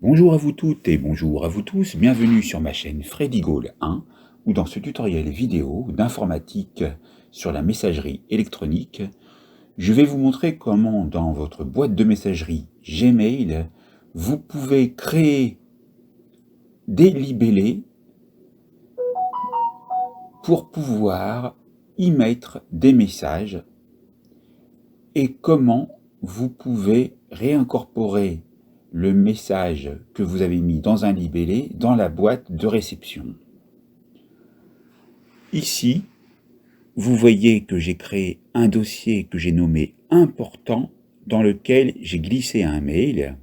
Bonjour à vous toutes et bonjour à vous tous, bienvenue sur ma chaîne Freddy Gall 1 où dans ce tutoriel vidéo d'informatique sur la messagerie électronique, je vais vous montrer comment dans votre boîte de messagerie Gmail, vous pouvez créer des libellés pour pouvoir y mettre des messages et comment vous pouvez réincorporer le message que vous avez mis dans un libellé dans la boîte de réception. Ici, vous voyez que j'ai créé un dossier que j'ai nommé « Important » dans lequel j'ai glissé un mail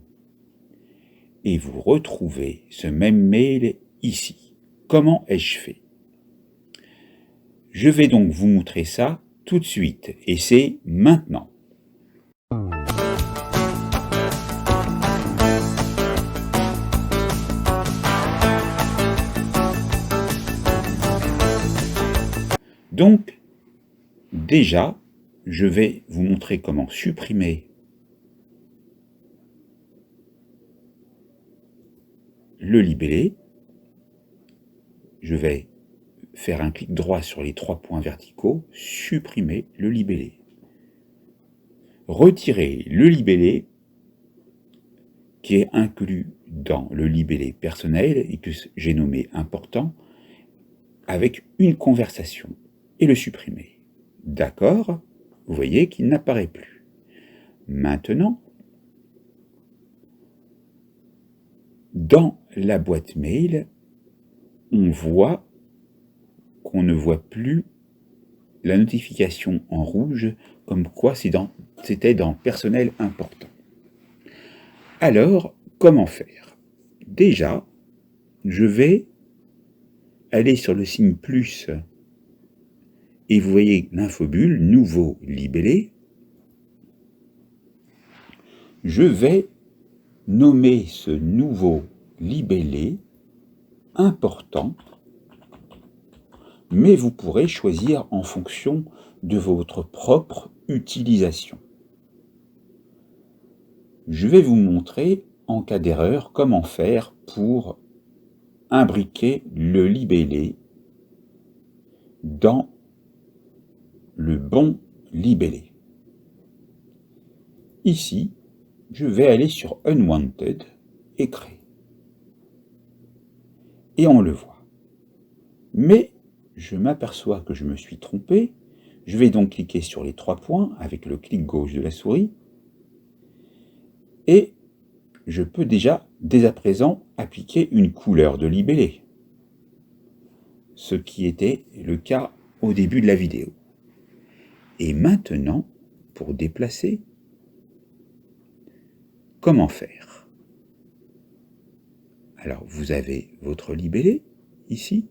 et vous retrouvez ce même mail ici. Comment ai-je fait? Je vais donc vous montrer ça tout de suite et c'est maintenant. Donc, déjà, je vais vous montrer comment supprimer le libellé. Je vais faire un clic droit sur les 3 points verticaux, supprimer le libellé. Retirer le libellé qui est inclus dans le libellé personnel et que j'ai nommé important avec une conversation et le supprimer. D'accord, vous voyez qu'il n'apparaît plus. Maintenant, dans la boîte mail, on voit qu'on ne voit plus la notification en rouge comme quoi c'était dans personnel important. Alors, comment faire? Déjà, je vais aller sur le signe plus et vous voyez l'infobulle, nouveau libellé. Je vais nommer ce nouveau libellé important, mais vous pourrez choisir en fonction de votre propre utilisation. Je vais vous montrer en cas d'erreur comment faire pour imbriquer le libellé dans le bon libellé. Ici, je vais aller sur Unwanted et créer. Et on le voit. Mais je m'aperçois que je me suis trompé. Je vais donc cliquer sur les 3 points avec le clic gauche de la souris. Et je peux déjà, dès à présent, appliquer une couleur de libellé. Ce qui était le cas au début de la vidéo. Et maintenant, pour déplacer, comment faire? Alors, vous avez votre libellé, ici.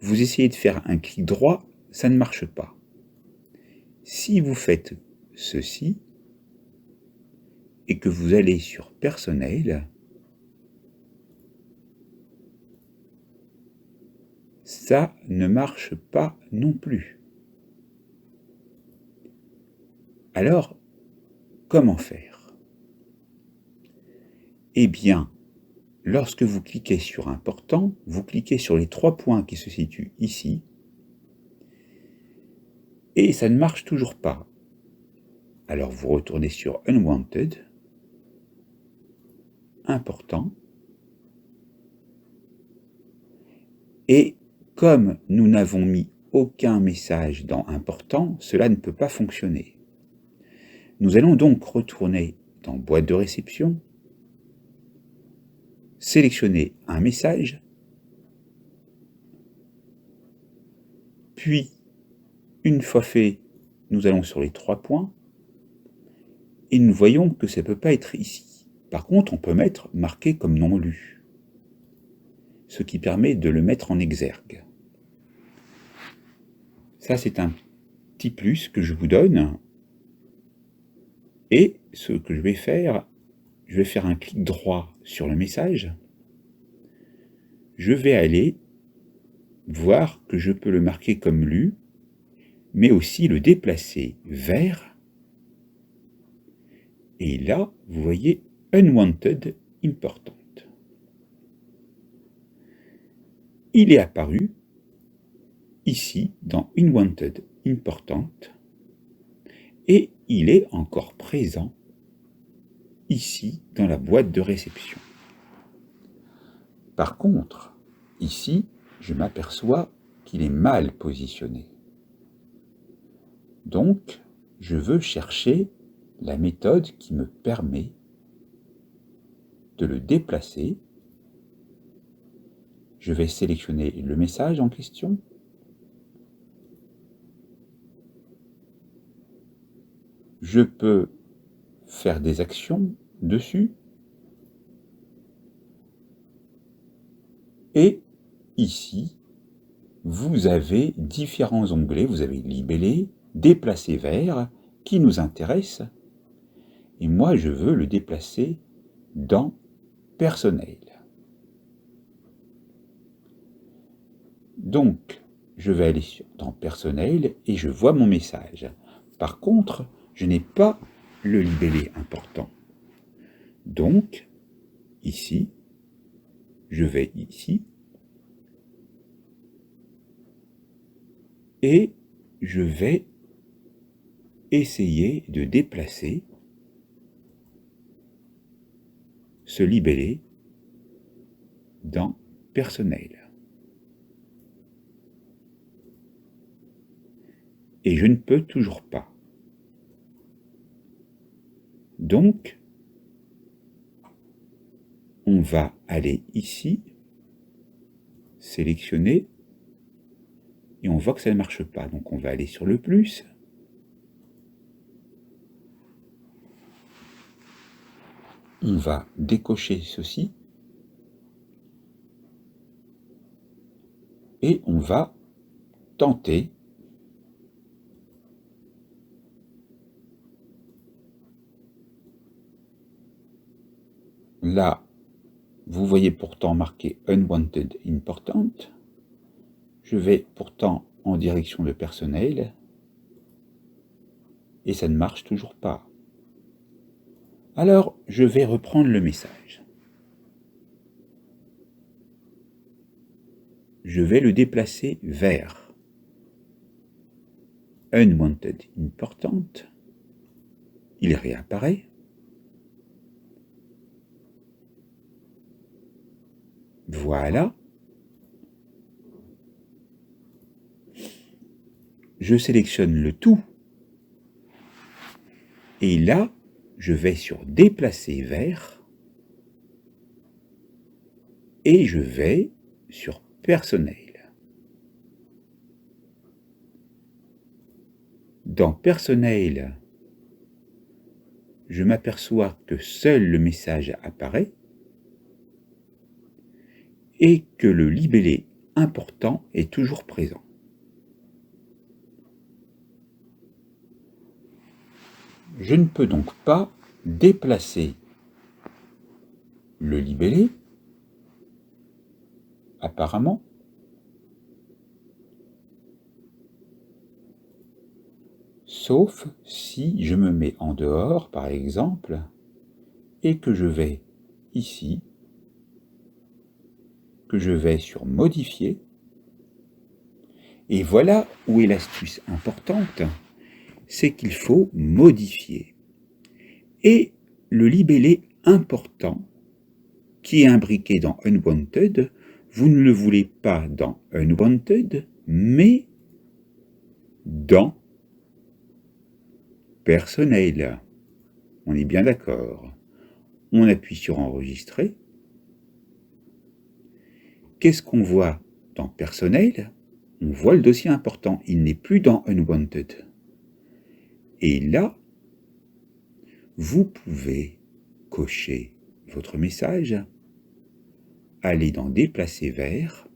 Vous essayez de faire un clic droit, ça ne marche pas. Si vous faites ceci, et que vous allez sur Personnel, ça ne marche pas non plus. Alors, comment faire? Eh bien, lorsque vous cliquez sur Important, vous cliquez sur les 3 points qui se situent ici, et ça ne marche toujours pas. Alors vous retournez sur Unwanted, Important, et comme nous n'avons mis aucun message dans Important, cela ne peut pas fonctionner. Nous allons donc retourner dans Boîte de réception, sélectionner un message, puis, une fois fait, nous allons sur les 3 points, et nous voyons que ça ne peut pas être ici. Par contre, on peut mettre marqué comme non lu, ce qui permet de le mettre en exergue. Ça, c'est un petit plus que je vous donne. Et ce que je vais faire un clic droit sur le message. Je vais aller voir que je peux le marquer comme lu, mais aussi le déplacer vers Et là, vous voyez Unwanted Important. Il est apparu ici dans Unwanted Important et il est encore présent ici dans la boîte de réception. Par contre, ici, je m'aperçois qu'il est mal positionné. Donc, je veux chercher la méthode qui me permet de le déplacer. Je vais sélectionner le message en question. Je peux faire des actions dessus. Et ici, vous avez différents onglets. Vous avez libellé, déplacer vers, qui nous intéresse. Et moi, je veux le déplacer dans personnel. Donc, je vais aller dans personnel et je vois mon message. Par contre, je n'ai pas le libellé important. Donc, ici, je vais ici et je vais essayer de déplacer ce libellé dans personnel. Et je ne peux toujours pas. Donc, on va aller ici, sélectionner, et on voit que ça ne marche pas. Donc on va aller sur le plus. On va décocher ceci. Et on va tenter là, vous voyez pourtant marqué Unwanted Important. Je vais pourtant en direction de personnel et ça ne marche toujours pas. Alors, je vais reprendre le message. Je vais le déplacer vers Unwanted Important. Il réapparaît. Voilà. Je sélectionne le tout. Et là, je vais sur déplacer vers. Et je vais sur personnel. Dans personnel, je m'aperçois que seul le message apparaît et que le libellé important est toujours présent. Je ne peux donc pas déplacer le libellé, apparemment, sauf si je me mets en dehors, par exemple, et que je vais ici, que je vais sur modifier, et voilà où est l'astuce importante, c'est qu'il faut modifier. Et le libellé important qui est imbriqué dans Unwanted, vous ne le voulez pas dans Unwanted, mais dans personnel. On est bien d'accord. On appuie sur enregistrer. Qu'est-ce qu'on voit dans personnel? On voit le dossier important. Il n'est plus dans Unwanted. Et là, vous pouvez cocher votre message, aller dans déplacer vers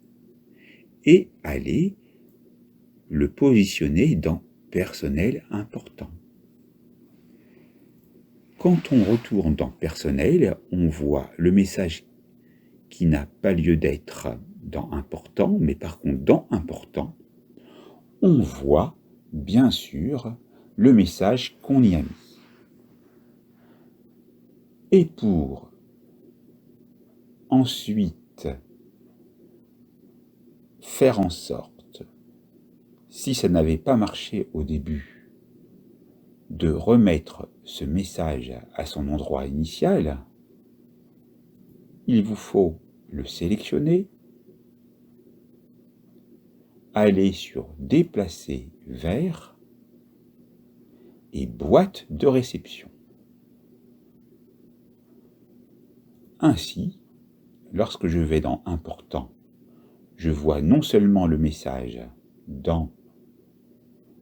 et aller le positionner dans personnel important. Quand on retourne dans personnel, on voit le message qui n'a pas lieu d'être dans important, mais par contre dans important, on voit bien sûr le message qu'on y a mis. Et pour ensuite faire en sorte, si ça n'avait pas marché au début, de remettre ce message à son endroit initial, il vous faut le sélectionner, aller sur Déplacer vers et Boîte de réception. Ainsi, lorsque je vais dans Important, je vois non seulement le message dans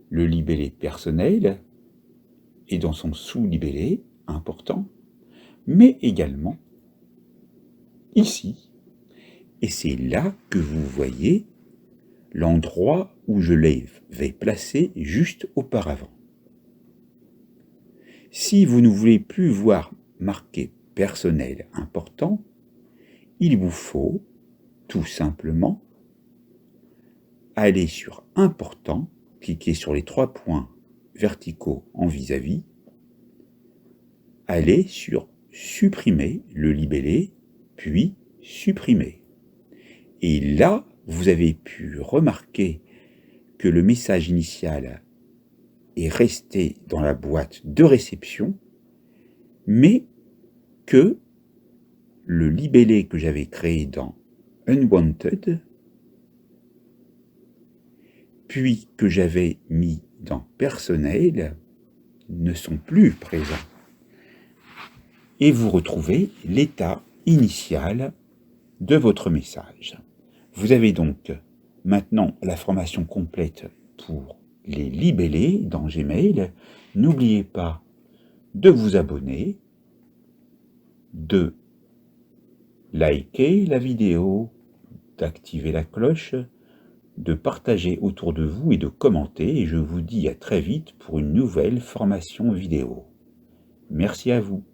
le libellé personnel et dans son sous-libellé Important, mais également ici. Et c'est là que vous voyez l'endroit où je l'avais placé juste auparavant. Si vous ne voulez plus voir marqué personnel important, il vous faut tout simplement aller sur Important, cliquer sur les 3 points verticaux en vis-à-vis, aller sur Supprimer le libellé, puis Supprimer. Et là, vous avez pu remarquer que le message initial est resté dans la boîte de réception, mais que le libellé que j'avais créé dans Unwanted, puis que j'avais mis dans Personnel, ne sont plus présents. Et vous retrouvez l'état initial de votre message. Vous avez donc maintenant la formation complète pour les libellés dans Gmail. N'oubliez pas de vous abonner, de liker la vidéo, d'activer la cloche, de partager autour de vous et de commenter. Et je vous dis à très vite pour une nouvelle formation vidéo. Merci à vous.